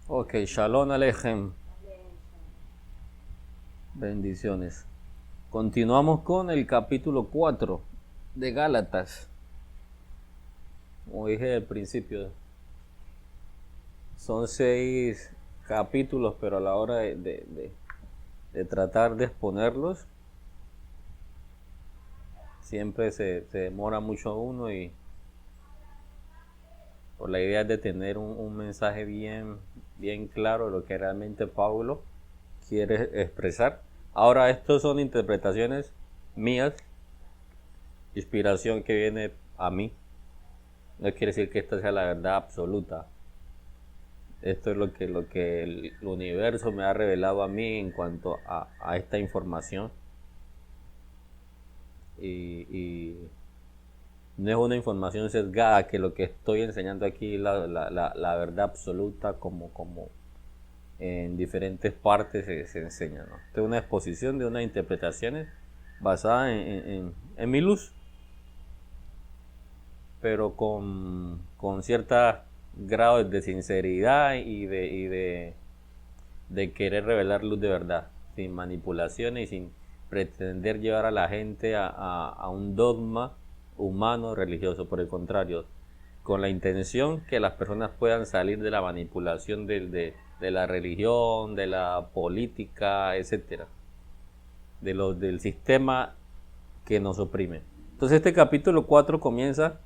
Ok, Shalom Aleichem. Bendiciones. Continuamos con el capítulo 4 de Gálatas. Como dije al principio, son 6 capítulos, pero a la hora de tratar de exponerlos, siempre se demora mucho uno, y por la idea de tener un mensaje bien claro de lo que realmente Pablo quiere expresar. Ahora, estos son interpretaciones mías, inspiración que viene a mí. No quiere decir que esta sea la verdad absoluta. Esto es lo que el universo me ha revelado a mí en cuanto a esta información. Y no es una información sesgada, que lo que estoy enseñando aquí es la verdad absoluta, como en diferentes partes se enseña, ¿no? Esta es una exposición de unas interpretaciones basadas en mi luz, pero con cierto grado de sinceridad y de querer revelar luz de verdad, sin manipulaciones y sin pretender llevar a la gente a un dogma humano religioso. Por el contrario, con la intención que las personas puedan salir de la manipulación de la religión, de la política, etcétera, del sistema que nos oprime. Entonces este capítulo 4 comienza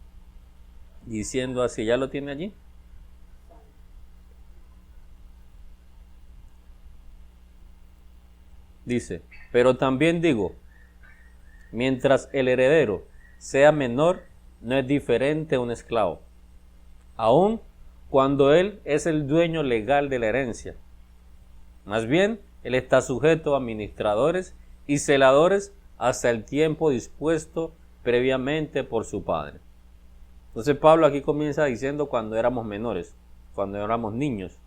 diciendo así. ¿Ya lo tiene allí? Dice: pero también digo, mientras el heredero sea menor, no es diferente a un esclavo, aun cuando él es el dueño legal de la herencia. Más bien, él está sujeto a administradores y celadores hasta el tiempo dispuesto previamente por su padre. Entonces Pablo aquí comienza diciendo cuando éramos menores, cuando éramos niños.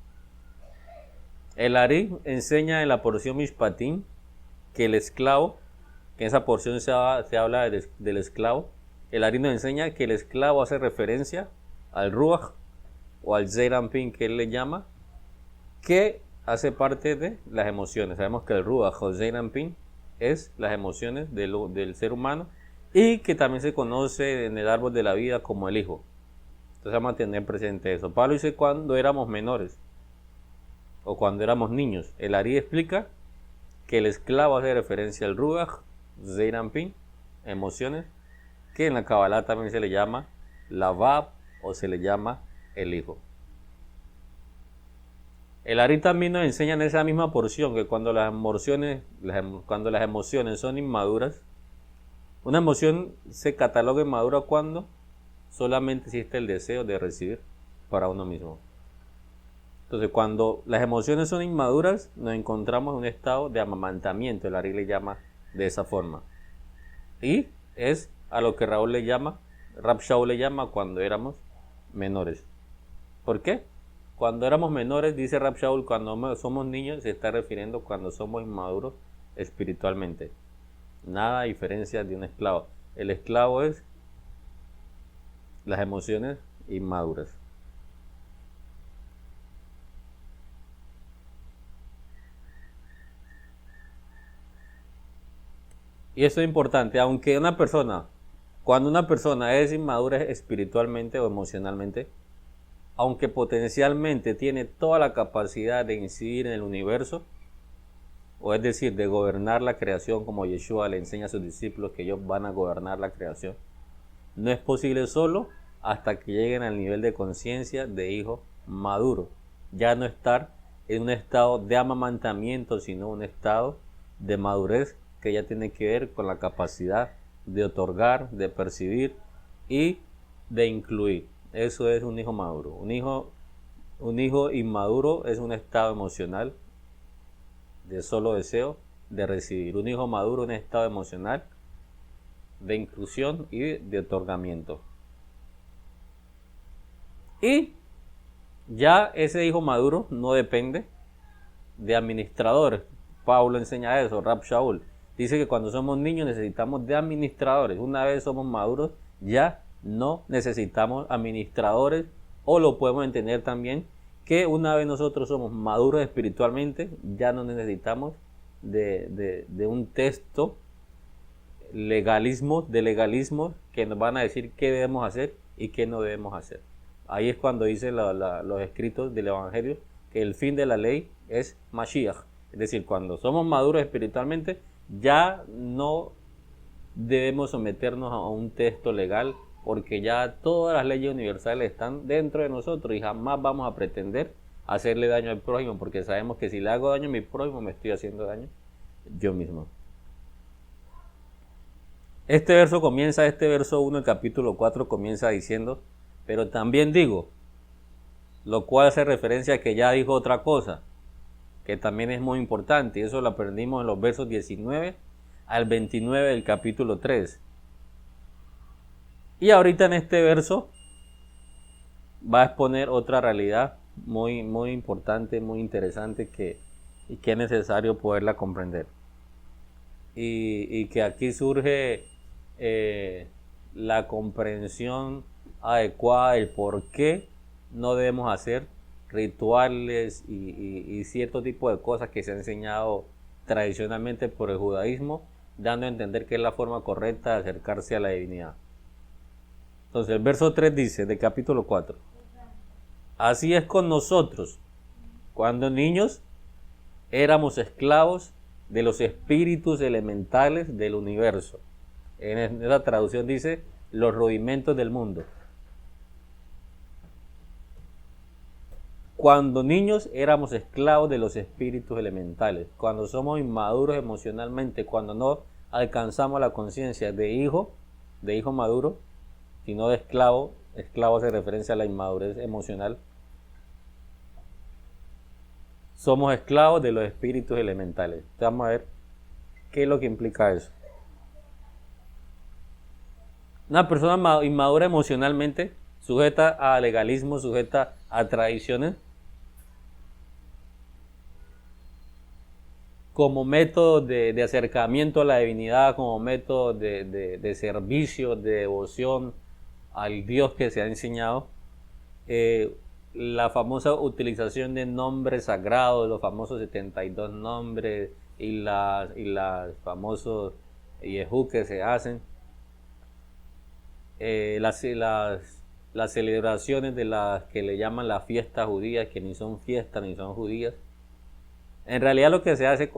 El Ari enseña en la porción Mishpatim que el esclavo, que en esa porción se habla del esclavo, el Ari nos enseña que el esclavo hace referencia al Ruach o al Zeir Anpin, que él le llama, que hace parte de las emociones. Sabemos que el Ruach o Zeir Anpin es las emociones del ser humano, y que también se conoce en el árbol de la vida como el Hijo. Entonces vamos a tener presente eso. Pablo dice cuando éramos menores o cuando éramos niños. El Ari explica que el esclavo hace referencia al Ruach, Zeir Anpin, emociones, que en la Kabbalah también se le llama la Vab o se le llama el Hijo. El Ari también nos enseña en esa misma porción que cuando las emociones son inmaduras, una emoción se cataloga inmadura cuando solamente existe el deseo de recibir para uno mismo. Entonces, cuando las emociones son inmaduras, nos encontramos en un estado de amamantamiento. El Ari le llama de esa forma. Y es a lo que Rab Shaul le llama cuando éramos menores. ¿Por qué? Cuando éramos menores, dice Rab Shaul, cuando somos niños, se está refiriendo cuando somos inmaduros espiritualmente. Nada diferencia de un esclavo. El esclavo es las emociones inmaduras. Y eso es importante, cuando una persona es inmadura espiritualmente o emocionalmente, aunque potencialmente tiene toda la capacidad de incidir en el universo, o es decir, de gobernar la creación, como Yeshua le enseña a sus discípulos que ellos van a gobernar la creación, no es posible solo hasta que lleguen al nivel de conciencia de hijo maduro. Ya no estar en un estado de amamantamiento, sino un estado de madurez que ya tiene que ver con la capacidad de otorgar, de percibir y de incluir. Eso es un hijo maduro. Un hijo inmaduro es un estado emocional de solo deseo de recibir. Un hijo maduro es un estado emocional de inclusión y de otorgamiento. Y ya ese hijo maduro no depende de administradores, Pablo enseña eso, Rab Shaul. Dice que cuando somos niños necesitamos de administradores. Una vez somos maduros, ya no necesitamos administradores, o lo podemos entender también que una vez nosotros somos maduros espiritualmente, ya no necesitamos de un texto de legalismo que nos van a decir qué debemos hacer y qué no debemos hacer. Ahí es cuando dicen los escritos del Evangelio que el fin de la ley es Mashiach. Es decir, cuando somos maduros espiritualmente, ya no debemos someternos a un texto legal, porque ya todas las leyes universales están dentro de nosotros y jamás vamos a pretender hacerle daño al prójimo, porque sabemos que si le hago daño a mi prójimo, me estoy haciendo daño yo mismo. Este verso 1 del capítulo 4 comienza diciendo, pero también digo, lo cual hace referencia a que ya dijo otra cosa, que también es muy importante, y eso lo aprendimos en los versos 19 al 29 del capítulo 3. Y ahorita en este verso va a exponer otra realidad muy, muy importante, muy interesante, y que es necesario poderla comprender. Y que aquí surge la comprensión adecuada del por qué no debemos hacer rituales y cierto tipo de cosas que se ha enseñado tradicionalmente por el judaísmo, dando a entender que es la forma correcta de acercarse a la divinidad. Entonces el verso 3 dice, del capítulo 4, así es con nosotros, cuando niños éramos esclavos de los espíritus elementales del universo. En esa traducción dice, los rudimentos del mundo. Cuando niños éramos esclavos de los espíritus elementales. Cuando somos inmaduros emocionalmente, cuando no alcanzamos la conciencia de hijo maduro, sino de esclavo. Esclavo hace referencia a la inmadurez emocional. Somos esclavos de los espíritus elementales. Vamos a ver qué es lo que implica eso. Una persona inmadura emocionalmente, sujeta a legalismo, sujeta a tradiciones, como método de acercamiento a la divinidad, como método de servicio, de devoción al Dios que se ha enseñado. La famosa utilización de nombres sagrados, los famosos 72 nombres y las famosos yehú que se hacen. Las celebraciones de las que le llaman las fiestas judías, que ni son fiestas ni son judías. En realidad lo que se hace,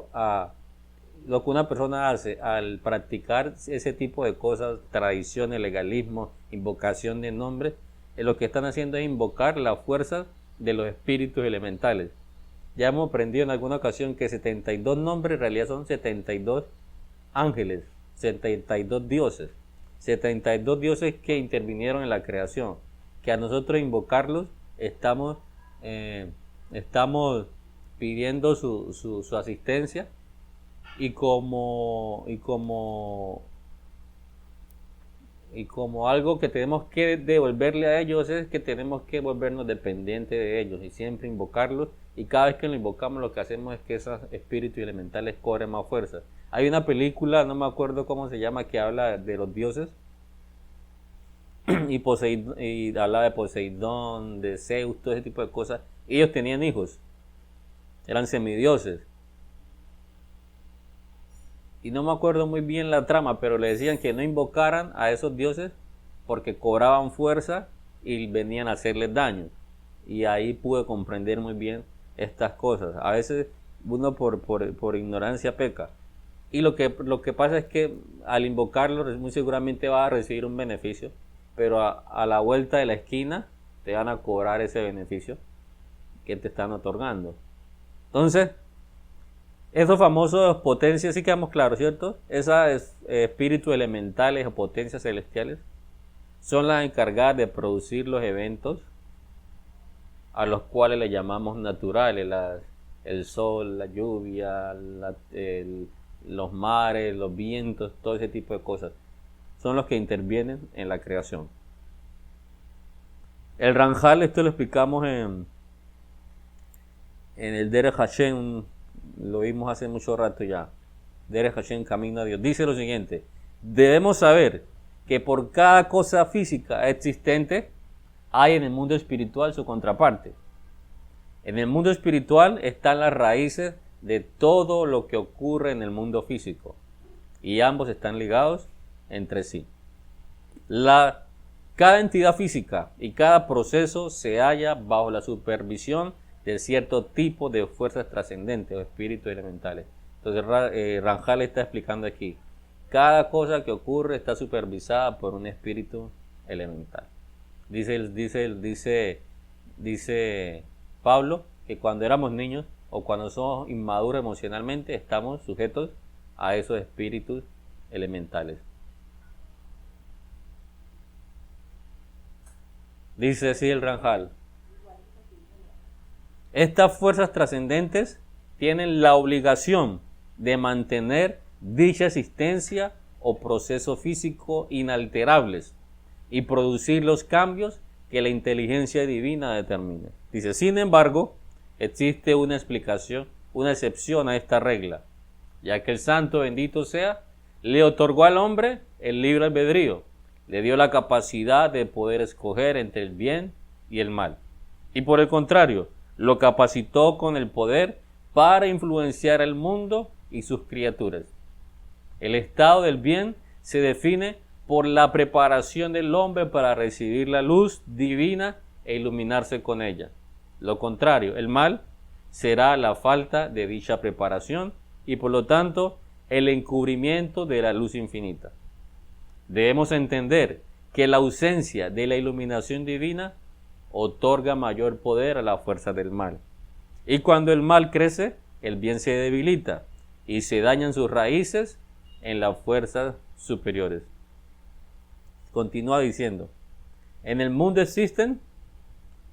lo que una persona hace al practicar ese tipo de cosas, tradiciones, legalismo, invocación de nombres, lo que están haciendo es invocar la fuerza de los espíritus elementales. Ya hemos aprendido en alguna ocasión que 72 nombres en realidad son 72 ángeles, 72 dioses. 72 dioses que intervinieron en la creación, que a nosotros invocarlos estamos pidiendo su asistencia, y como algo que tenemos que devolverle a ellos es que tenemos que volvernos dependientes de ellos y siempre invocarlos, y cada vez que lo invocamos lo que hacemos es que esos espíritus elementales cobren más fuerza. Hay una película, no me acuerdo cómo se llama, que habla de los dioses y habla de Poseidón, de Zeus, todo ese tipo de cosas. Ellos tenían hijos, eran semidioses, y no me acuerdo muy bien la trama, pero le decían que no invocaran a esos dioses porque cobraban fuerza y venían a hacerles daño. Y ahí pude comprender muy bien estas cosas. A veces uno por ignorancia peca. Y lo que pasa es que al invocarlo muy seguramente vas a recibir un beneficio, pero a la vuelta de la esquina te van a cobrar ese beneficio que te están otorgando. Entonces, esos famosos potencias, sí quedamos claros, ¿cierto? Esas espíritus elementales o potencias celestiales son las encargadas de producir los eventos a los cuales le llamamos naturales, el sol, la lluvia, los mares, los vientos, todo ese tipo de cosas. Son los que intervienen en la creación. El Ranjal, esto lo explicamos en el Derech Hashem, lo vimos hace mucho rato ya. Derech Hashem, camino a Dios. Dice lo siguiente: debemos saber que por cada cosa física existente hay en el mundo espiritual su contraparte. En el mundo espiritual están las raíces de todo lo que ocurre en el mundo físico, y ambos están ligados entre sí. Cada entidad física y cada proceso se halla bajo la supervisión de cierto tipo de fuerzas trascendentes o espíritus elementales. Entonces Ramjal está explicando aquí: cada cosa que ocurre está supervisada por un espíritu elemental. Dice Pablo que cuando éramos niños o cuando somos inmaduros emocionalmente estamos sujetos a esos espíritus elementales. Dice así el Ramjal: estas fuerzas trascendentes tienen la obligación de mantener dicha existencia o proceso físico inalterables y producir los cambios que la inteligencia divina determine. Dice: sin embargo, existe una excepción a esta regla, ya que el Santo, bendito sea, le otorgó al hombre el libre albedrío, le dio la capacidad de poder escoger entre el bien y el mal, y por el contrario, lo capacitó con el poder para influenciar el mundo y sus criaturas. El estado del bien se define por la preparación del hombre para recibir la luz divina e iluminarse con ella. Lo contrario, el mal, será la falta de dicha preparación y por lo tanto el encubrimiento de la luz infinita. Debemos entender que la ausencia de la iluminación divina otorga mayor poder a la fuerza del mal. Y cuando el mal crece, el bien se debilita y se dañan sus raíces en las fuerzas superiores. Continúa diciendo: en el mundo existen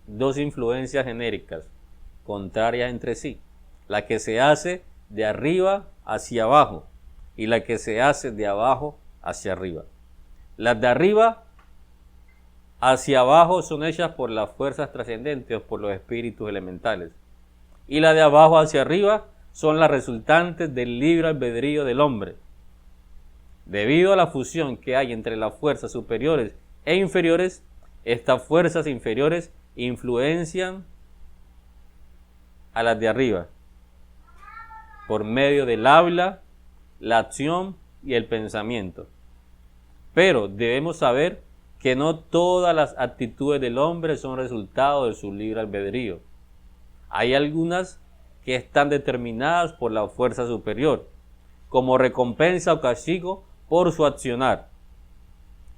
dos influencias genéricas, contrarias entre sí, la que se hace de arriba hacia abajo y la que se hace de abajo hacia arriba. Las de arriba hacia abajo son hechas por las fuerzas trascendentes o por los espíritus elementales, y las de abajo hacia arriba son las resultantes del libre albedrío del hombre. Debido a la fusión que hay entre las fuerzas superiores e inferiores, estas fuerzas inferiores influencian a las de arriba por medio del habla, la acción y el pensamiento. Pero debemos saber que no todas las actitudes del hombre son resultado de su libre albedrío. Hay algunas que están determinadas por la fuerza superior, como recompensa o castigo por su accionar.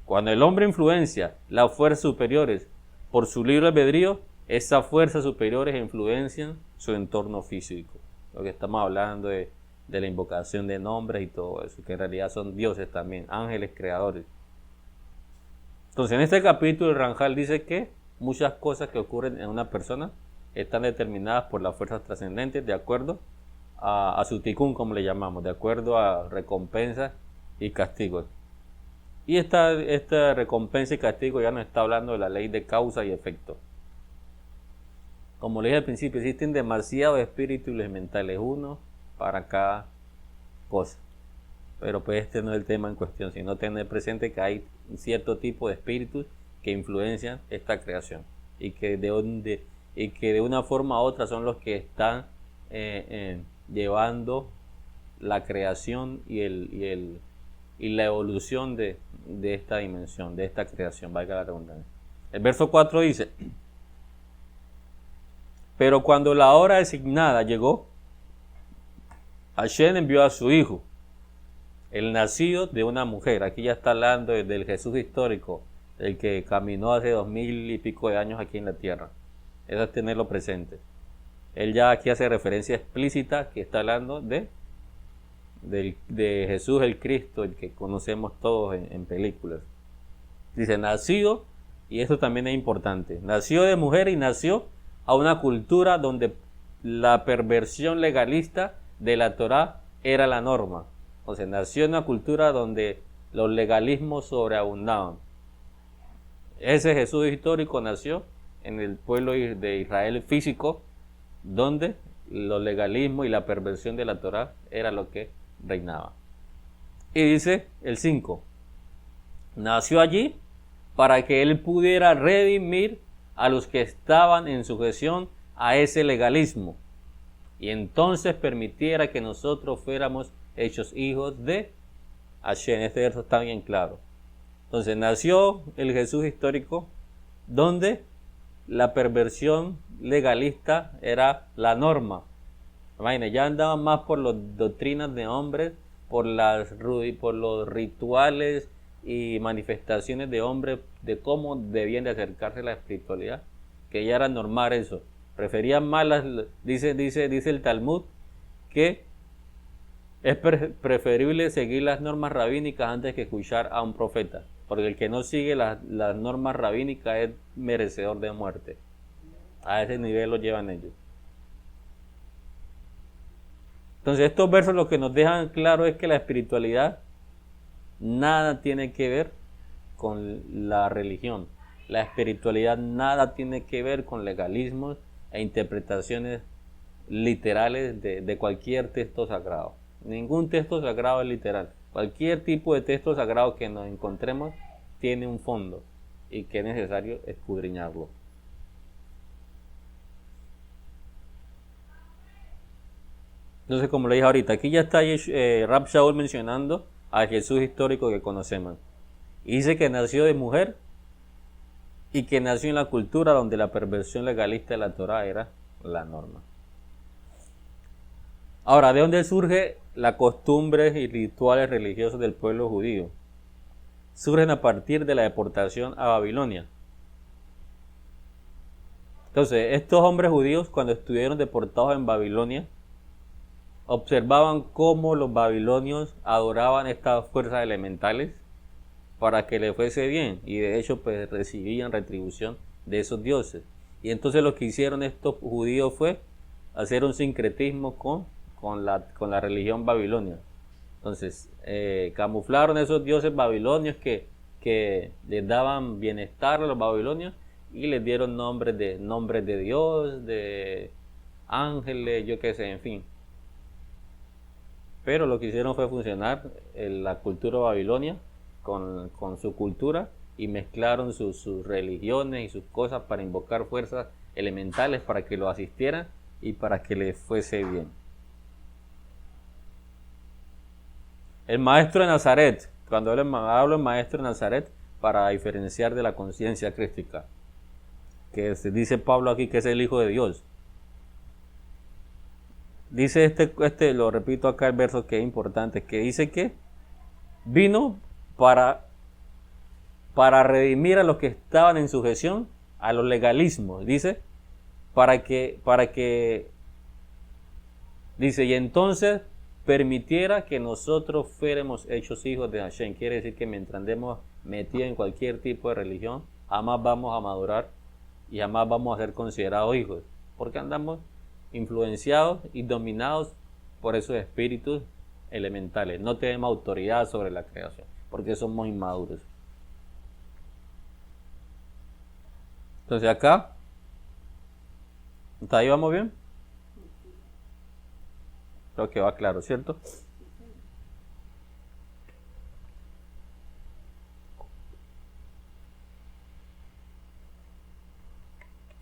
Cuando el hombre influencia las fuerzas superiores por su libre albedrío, esas fuerzas superiores influencian su entorno físico. Lo que estamos hablando de la invocación de nombres y todo eso, que en realidad son dioses también, ángeles creadores. Entonces, en este capítulo, el Ramjal dice que muchas cosas que ocurren en una persona están determinadas por las fuerzas trascendentes de acuerdo a su tikkun, como le llamamos, de acuerdo a recompensas y castigos. Y esta recompensa y castigo ya nos está hablando de la ley de causa y efecto. Como le dije al principio, existen demasiados espíritus elementales, uno para cada cosa. Pero pues este no es el tema en cuestión, sino tener presente que hay un cierto tipo de espíritus que influencian esta creación y que de una forma u otra son los que están llevando la creación y la evolución de esta dimensión, de esta creación, valga la redundancia. El verso 4 dice: pero cuando la hora designada llegó, Hashem envió a su hijo, el nacido de una mujer. Aquí ya está hablando del Jesús histórico, el que caminó hace 2000 y pico de años aquí en la tierra. Eso es tenerlo presente. Él ya aquí hace referencia explícita que está hablando de Jesús el Cristo, el que conocemos todos en películas. Dice nacido, y esto también es importante, nació de mujer y nació a una cultura donde la perversión legalista de la Torá era la norma. O sea, nació en una cultura donde los legalismos sobreabundaban. Ese Jesús histórico nació en el pueblo de Israel físico, donde los legalismos y la perversión de la Torá era lo que reinaba. Y dice el 5, nació allí para que él pudiera redimir a los que estaban en sujeción a ese legalismo, y entonces permitiera que nosotros fuéramos hechos hijos de Hashem. Este verso está bien claro. Entonces nació el Jesús histórico, donde la perversión legalista era la norma. Imagínense, ya andaban más por las doctrinas de hombres, por los rituales y manifestaciones de hombres, de cómo debían de acercarse a la espiritualidad, que ya era normal eso. Preferían más dice el Talmud, que es preferible seguir las normas rabínicas antes que escuchar a un profeta, porque el que no sigue las normas rabínicas es merecedor de muerte. A ese nivel lo llevan ellos. Entonces estos versos lo que nos dejan claro es que la espiritualidad nada tiene que ver con la religión. La espiritualidad nada tiene que ver con legalismos e interpretaciones literales de cualquier texto sagrado. Ningún texto sagrado es literal. Cualquier tipo de texto sagrado que nos encontremos tiene un fondo y que es necesario escudriñarlo. Entonces, como le dije ahorita, aquí ya está Rab Shaul mencionando al Jesús histórico que conocemos. Y dice que nació de mujer y que nació en la cultura donde la perversión legalista de la Torá era la norma. Ahora, ¿de dónde surge las costumbres y rituales religiosos del pueblo judío? Surgen a partir de la deportación a Babilonia. Entonces, estos hombres judíos, cuando estuvieron deportados en Babilonia, observaban cómo los babilonios adoraban estas fuerzas elementales para que les fuese bien, y de hecho pues recibían retribución de esos dioses. Y entonces lo que hicieron estos judíos fue hacer un sincretismo con la religión babilonia. Entonces camuflaron esos dioses babilonios que les daban bienestar a los babilonios, y les dieron nombres de Dios, de ángeles, yo qué sé, en fin. Pero lo que hicieron fue funcionar la cultura babilonia con su cultura, y mezclaron sus religiones y sus cosas para invocar fuerzas elementales para que lo asistieran y para que les fuese bien. El maestro de Nazaret, cuando hablo del maestro de Nazaret, para diferenciar de la conciencia crística, que se dice Pablo aquí que es el Hijo de Dios. Dice lo repito acá el verso que es importante, que dice que vino para redimir a los que estaban en sujeción a los legalismos. Dice, para que dice, y entonces permitiera que nosotros fuéramos hechos hijos de Hashem. Quiere decir que mientras andemos metidos en cualquier tipo de religión, jamás vamos a madurar y jamás vamos a ser considerados hijos, porque andamos influenciados y dominados por esos espíritus elementales. No tenemos autoridad sobre la creación, porque somos inmaduros. Entonces acá, ¿hasta ahí vamos bien? Creo que va claro, ¿cierto?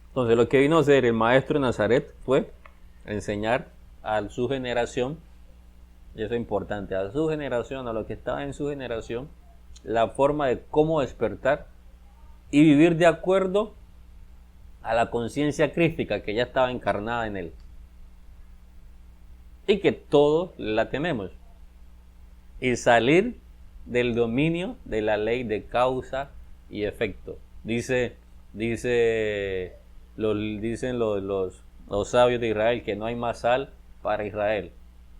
Entonces lo que vino a hacer el maestro de Nazaret fue enseñar a su generación, y eso es importante, a su generación, a los que estaban en su generación, la forma de cómo despertar y vivir de acuerdo a la conciencia crística que ya estaba encarnada en él, y que todos la tenemos, y salir del dominio de la ley de causa y efecto. Dicen los sabios de Israel que no hay más sal para Israel,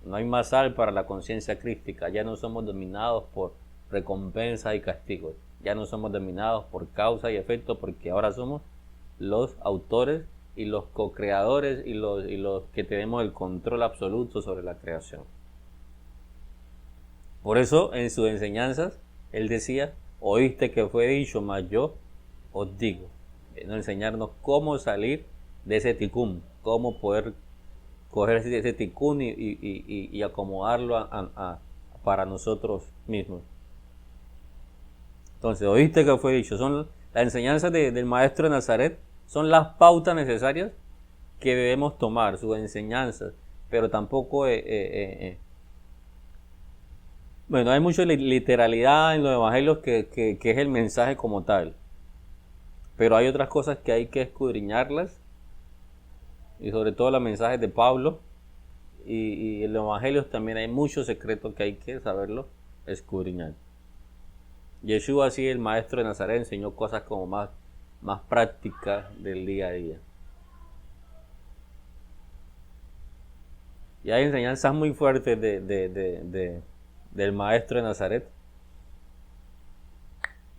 no hay más sal para la conciencia crística. Ya no somos dominados por recompensas y castigos, ya no somos dominados por causa y efecto, porque ahora somos los autores y los co-creadores y los que tenemos el control absoluto sobre la creación. Por eso en sus enseñanzas él decía: oíste que fue dicho, mas yo os digo. Enseñarnos cómo salir de ese ticún, cómo poder coger ese tikkun y acomodarlo para nosotros mismos. Entonces, oíste que fue dicho, son las enseñanzas del maestro de Nazaret, son las pautas necesarias que debemos tomar, sus enseñanzas, pero tampoco, bueno, hay mucha literalidad en los evangelios que es el mensaje como tal, pero hay otras cosas que hay que escudriñarlas, y sobre todo los mensajes de Pablo, y en los evangelios también hay muchos secretos que hay que saberlo escudriñar. Yeshua, así el maestro de Nazaret, enseñó cosas como más prácticas del día a día. Y hay enseñanzas muy fuertes del maestro de Nazaret.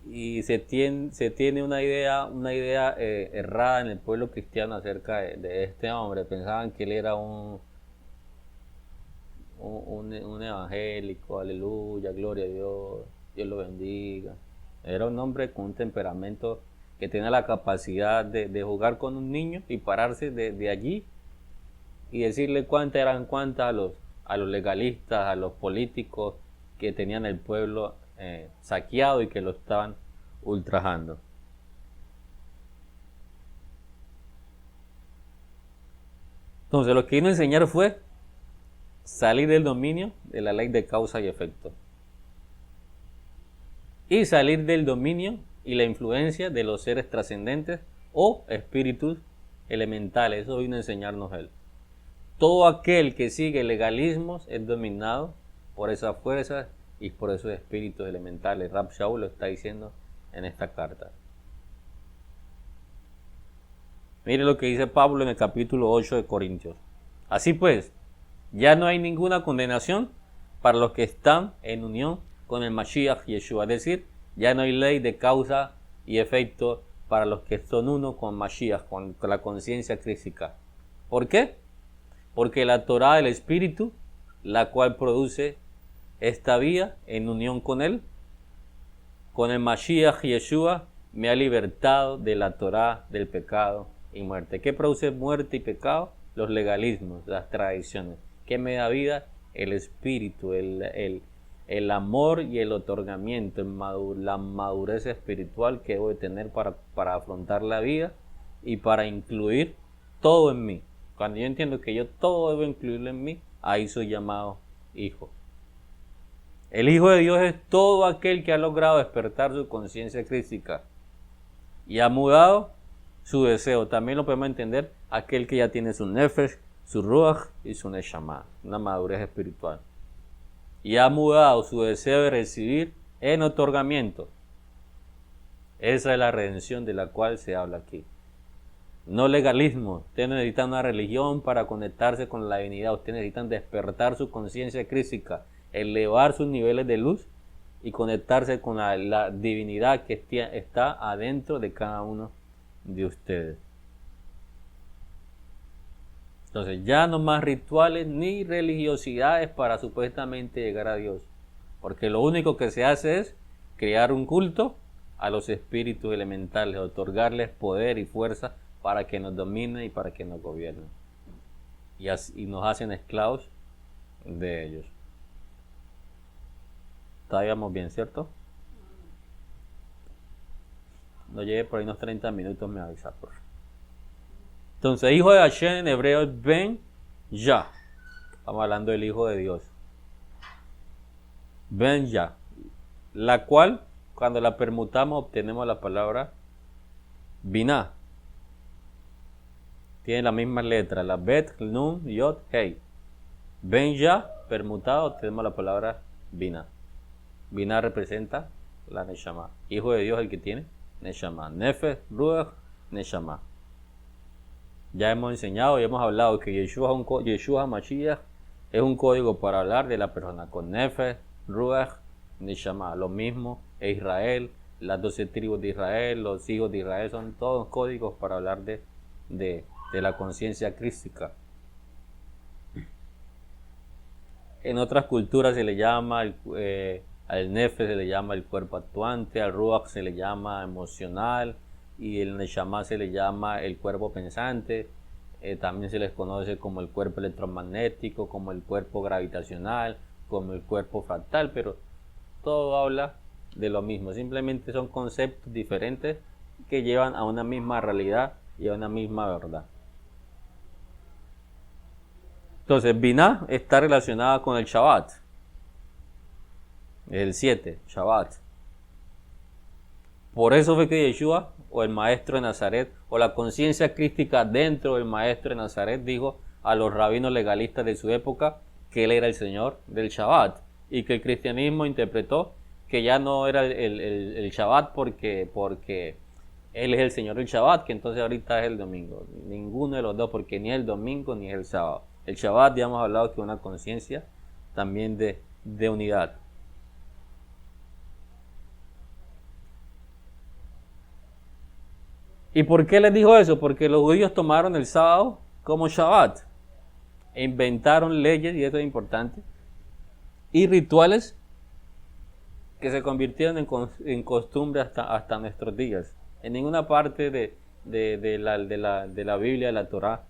Y se tiene una idea errada en el pueblo cristiano acerca de este hombre. Pensaban que él era un evangélico, aleluya, gloria a Dios, Dios lo bendiga. Era un hombre con un temperamento que tenía la capacidad de jugar con un niño y pararse de allí y decirle cuántas eran cuántas a los legalistas, a los políticos que tenían el pueblo saqueado y que lo estaban ultrajando. Entonces lo que vino a enseñar fue salir del dominio de la ley de causa y efecto y salir del dominio y la influencia de los seres trascendentes o espíritus elementales. Eso vino a enseñarnos él. Todo aquel que sigue legalismos es dominado por esas fuerzas y por esos espíritus elementales. Rab Shaul lo está diciendo en esta carta. Mire lo que dice Pablo en el capítulo 8 de Corintios. Así pues, ya no hay ninguna condenación para los que están en unión con el Mashiach Yeshua. Es decir, ya no hay ley de causa y efecto para los que son uno con Mashiach, con la conciencia crística. ¿Por qué? Porque la Torah del Espíritu, la cual produce esta vía en unión con él, con el Mashiach Yeshua, me ha libertado de la Torah del pecado y muerte. ¿Qué produce muerte y pecado? Los legalismos, las tradiciones. ¿Qué me da vida? El Espíritu, el amor y el otorgamiento, la madurez espiritual que debo de tener para afrontar la vida y para incluir todo en mí. Cuando yo entiendo que yo todo debo incluirlo en mí, ahí soy llamado hijo. El Hijo de Dios es todo aquel que ha logrado despertar su conciencia crística y ha mudado su deseo. También lo podemos entender aquel que ya tiene su nefesh, su ruach y su neshama, una madurez espiritual. Y ha mudado su deseo de recibir en otorgamiento. Esa es la redención de la cual se habla aquí. No legalismo. Ustedes necesitan una religión para conectarse con la divinidad. Ustedes necesitan despertar su conciencia crística, elevar sus niveles de luz y conectarse con la divinidad que está adentro de cada uno de ustedes. Entonces ya no más rituales ni religiosidades para supuestamente llegar a Dios, porque lo único que se hace es crear un culto a los espíritus elementales, otorgarles poder y fuerza para que nos dominen y para que nos gobiernen, y nos hacen esclavos de ellos. Estábamos bien, ¿cierto? No llegue por ahí unos 30 minutos, me avisa, por favor. Entonces, hijo de Hashem en hebreo es Ben Yah. Estamos hablando del Hijo de Dios. Ben Yah. La cual, cuando la permutamos, obtenemos la palabra Binah. Tiene la misma letra, la Bet, Nun, Yod, Hei. Ben Yah, permutado, obtenemos la palabra Binah. Binah representa la Neshama. Hijo de Dios el que tiene Neshama. Nefesh, Ruach, Neshama. Ya hemos enseñado y hemos hablado que Yeshua Mashiach es un código para hablar de la persona con Nefesh, Ruach, Neshama. Lo mismo es Israel, las 12 tribus de Israel, los hijos de Israel, son todos códigos para hablar de la conciencia crística. En otras culturas se le llama al Nefesh se le llama el cuerpo actuante, al Ruach se le llama emocional y el Neshama se le llama el cuerpo pensante. también se les conoce como el cuerpo electromagnético, como el cuerpo gravitacional, como el cuerpo fractal, pero todo habla de lo mismo, simplemente son conceptos diferentes que llevan a una misma realidad y a una misma verdad. Entonces, Binah está relacionada con el Shabbat, el 7, Shabbat. Por eso fue que Yeshua, o el maestro de Nazaret, o la conciencia crística dentro del maestro de Nazaret, dijo a los rabinos legalistas de su época que él era el Señor del Shabbat, y que el cristianismo interpretó que ya no era el Shabbat porque él es el Señor del Shabbat, que entonces ahorita es el domingo. Ninguno de los dos, porque ni el domingo ni el sábado. El Shabbat ya hemos hablado que es una conciencia también de unidad. ¿Y por qué les dijo eso? Porque los judíos tomaron el sábado como Shabbat e inventaron leyes, y esto es importante, y rituales que se convirtieron en costumbre hasta nuestros días. En ninguna parte de la Biblia, de la Torá,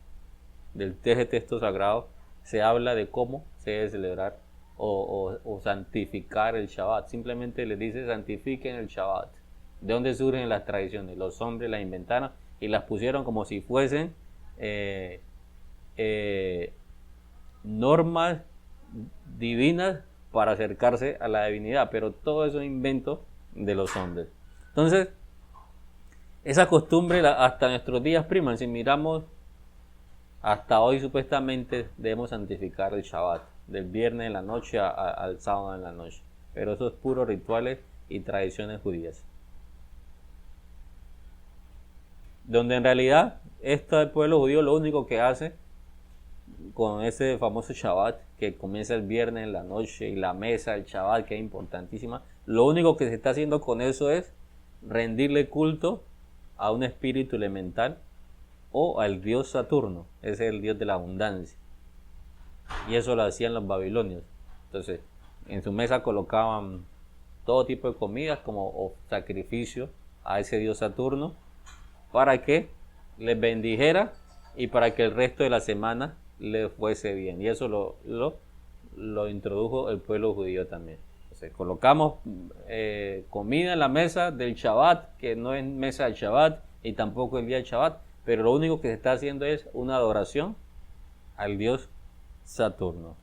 del texto sagrado, se habla de cómo se debe celebrar o santificar el Shabbat. Simplemente les dice santifiquen el Shabbat. ¿De dónde surgen las tradiciones? Los hombres las inventaron y las pusieron como si fuesen normas divinas para acercarse a la divinidad, pero todo eso es invento de los hombres. Entonces, esa costumbre hasta nuestros días priman. Si miramos, hasta hoy supuestamente debemos santificar el Shabbat, del viernes en la noche al sábado en la noche, pero eso es puros rituales y tradiciones judías, donde en realidad el pueblo judío lo único que hace con ese famoso Shabbat que comienza el viernes en la noche, y la mesa del Shabbat, que es importantísima, lo único que se está haciendo con eso es rendirle culto a un espíritu elemental o al dios Saturno. Ese es el dios de la abundancia, y eso lo hacían los babilonios. Entonces, en su mesa colocaban todo tipo de comidas como sacrificio a ese dios Saturno, para que les bendijera y para que el resto de la semana les fuese bien. Y eso lo introdujo el pueblo judío también. Entonces, colocamos comida en la mesa del Shabbat, que no es mesa del Shabbat y tampoco el día del Shabbat, pero lo único que se está haciendo es una adoración al dios Saturno.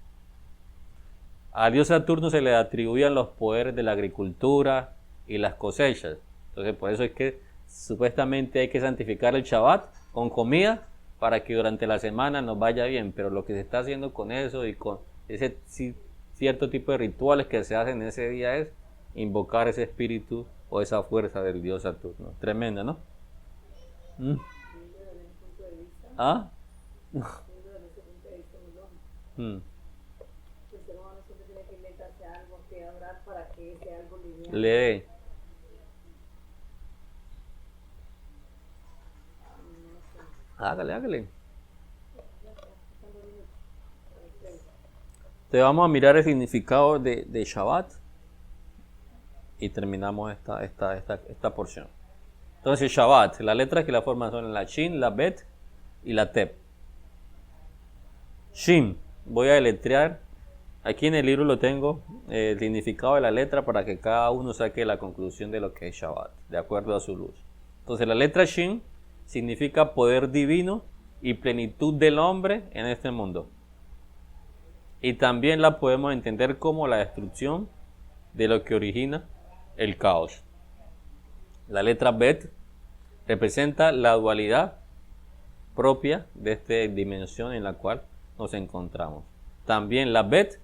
Al dios Saturno se le atribuían los poderes de la agricultura y las cosechas. Entonces, por eso es que supuestamente hay que santificar el Shabbat con comida para que durante la semana nos vaya bien, pero lo que se está haciendo con eso y con ese cierto tipo de rituales que se hacen en ese día es invocar ese espíritu o esa fuerza del dios Saturno. Tremenda, ¿no? ¿Ah? Le dé. Hágale. Entonces vamos a mirar el significado de Shabbat y terminamos esta porción. Entonces Shabbat, las letras que la forman son la Shin, la Bet y la Tep. Shin, voy a deletrear. Aquí en el libro lo tengo, el significado de la letra, para que cada uno saque la conclusión de lo que es Shabbat, de acuerdo a su luz. Entonces la letra Shin significa poder divino y plenitud del hombre en este mundo. Y también la podemos entender como la destrucción de lo que origina el caos. La letra Bet representa la dualidad propia de esta dimensión en la cual nos encontramos. También la Bet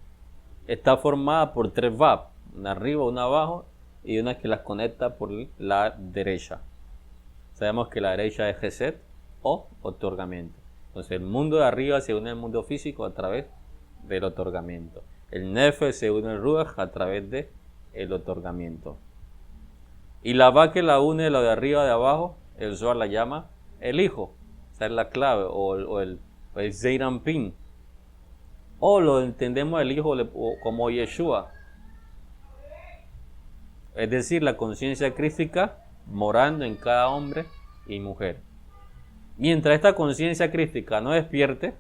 está formada por 3 Vav, una arriba, una abajo y una que las conecta por la derecha. Sabemos que la derecha es Gesed o otorgamiento. Entonces el mundo de arriba se une al mundo físico a través del otorgamiento. El Nefesh se une al Ruach a través del otorgamiento. Y la Va que la une lo de arriba de abajo, el Zohar la llama el Hijo. Esa es la clave, o el Zeir Anpin. O lo entendemos el Hijo como Yeshua. Es decir, la conciencia crística morando en cada hombre y mujer. Mientras esta conciencia crística no despierte,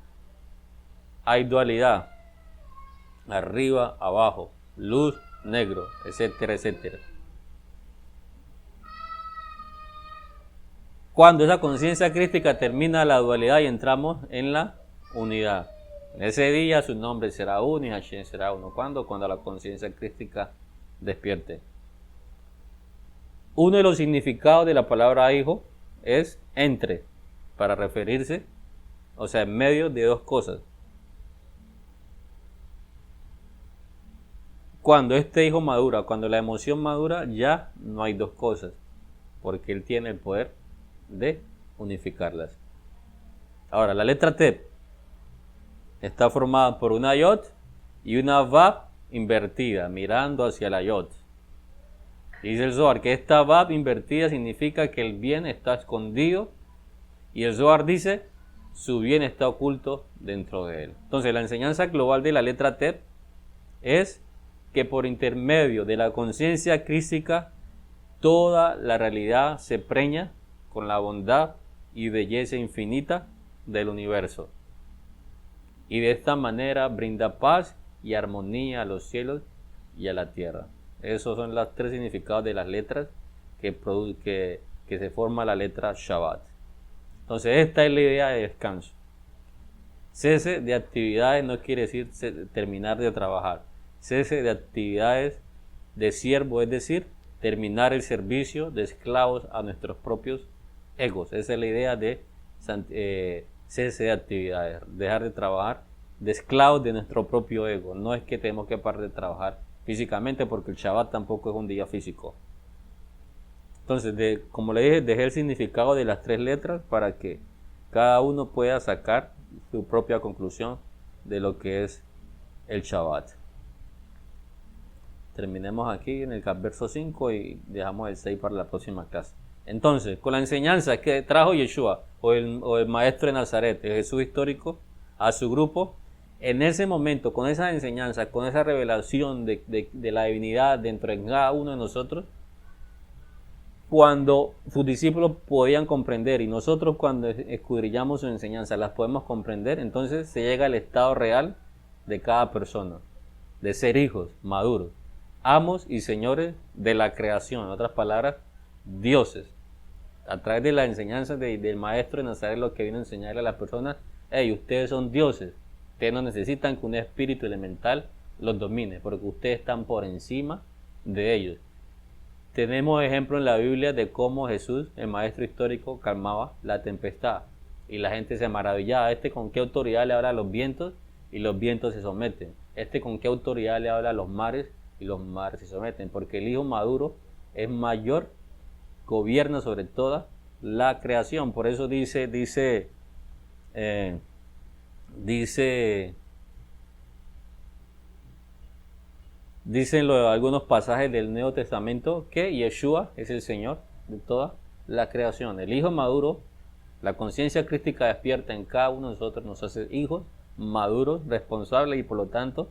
hay dualidad. Arriba, abajo, luz, negro, etcétera, etcétera. Cuando esa conciencia crística termina la dualidad y entramos en la unidad. En ese día su nombre será uno y Hashem será uno. ¿Cuándo? Cuando la conciencia crística despierte. Uno de los significados de la palabra hijo es entre, para referirse, o sea, en medio de dos cosas. Cuando este hijo madura, cuando la emoción madura, ya no hay dos cosas, porque él tiene el poder de unificarlas. Ahora, la letra T está formada por una yod y una vav invertida, mirando hacia la yod. Dice el Zohar que esta vav invertida significa que el bien está escondido, y el Zohar dice su bien está oculto dentro de él. Entonces, la enseñanza global de la letra T es que por intermedio de la conciencia crística toda la realidad se preña con la bondad y belleza infinita del universo, y de esta manera brinda paz y armonía a los cielos y a la tierra. Esos son los tres significados de las letras que se forma la letra Shabbat. Entonces, esta es la idea de descanso. Cese de actividades no quiere decir terminar de trabajar. Cese de actividades de siervo, es decir, terminar el servicio de esclavos a nuestros propios egos. Esa es la idea de cese de actividades, dejar de trabajar de esclavos de nuestro propio ego. No es que tenemos que parar de trabajar físicamente, porque el Shabbat tampoco es un día físico. Entonces, como le dije, dejé el significado de las tres letras para que cada uno pueda sacar su propia conclusión de lo que es el Shabbat. Terminemos aquí en el verso 5 y dejamos el 6 para la próxima clase. Entonces, con la enseñanza que trajo Yeshua o el maestro de Nazaret, el Jesús histórico, a su grupo, en ese momento, con esa enseñanza, con esa revelación de la divinidad dentro de cada uno de nosotros, cuando sus discípulos podían comprender y nosotros cuando escudriñamos su enseñanza las podemos comprender, entonces se llega al estado real de cada persona, de ser hijos maduros, amos y señores de la creación, en otras palabras, dioses. A través de la enseñanza del maestro de Nazaret, lo que vino a enseñarle a las personas: hey, ustedes son dioses, ustedes no necesitan que un espíritu elemental los domine, porque ustedes están por encima de ellos. Tenemos ejemplo en la Biblia de cómo Jesús, el maestro histórico, calmaba la tempestad y la gente se maravillaba. ¿Con qué autoridad le habla a los vientos? Y los vientos se someten. ¿Con qué autoridad le habla a los mares? Y los mares se someten. Porque el hijo maduro es mayor, gobierna sobre toda la creación. Por eso dicen algunos pasajes del Nuevo Testamento que Yeshua es el Señor de toda la creación. El hijo maduro, la conciencia crística despierta en cada uno de nosotros, nos hace hijos maduros, responsables, y por lo tanto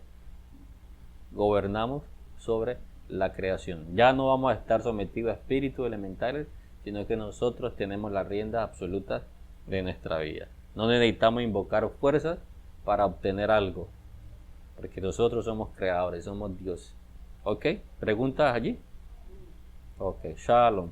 gobernamos sobre la creación. Ya no vamos a estar sometidos a espíritus elementales, sino que nosotros tenemos las riendas absolutas de nuestra vida. No necesitamos invocar fuerzas para obtener algo, porque nosotros somos creadores, somos Dios. ¿Ok? ¿Preguntas allí? Ok, Shalom.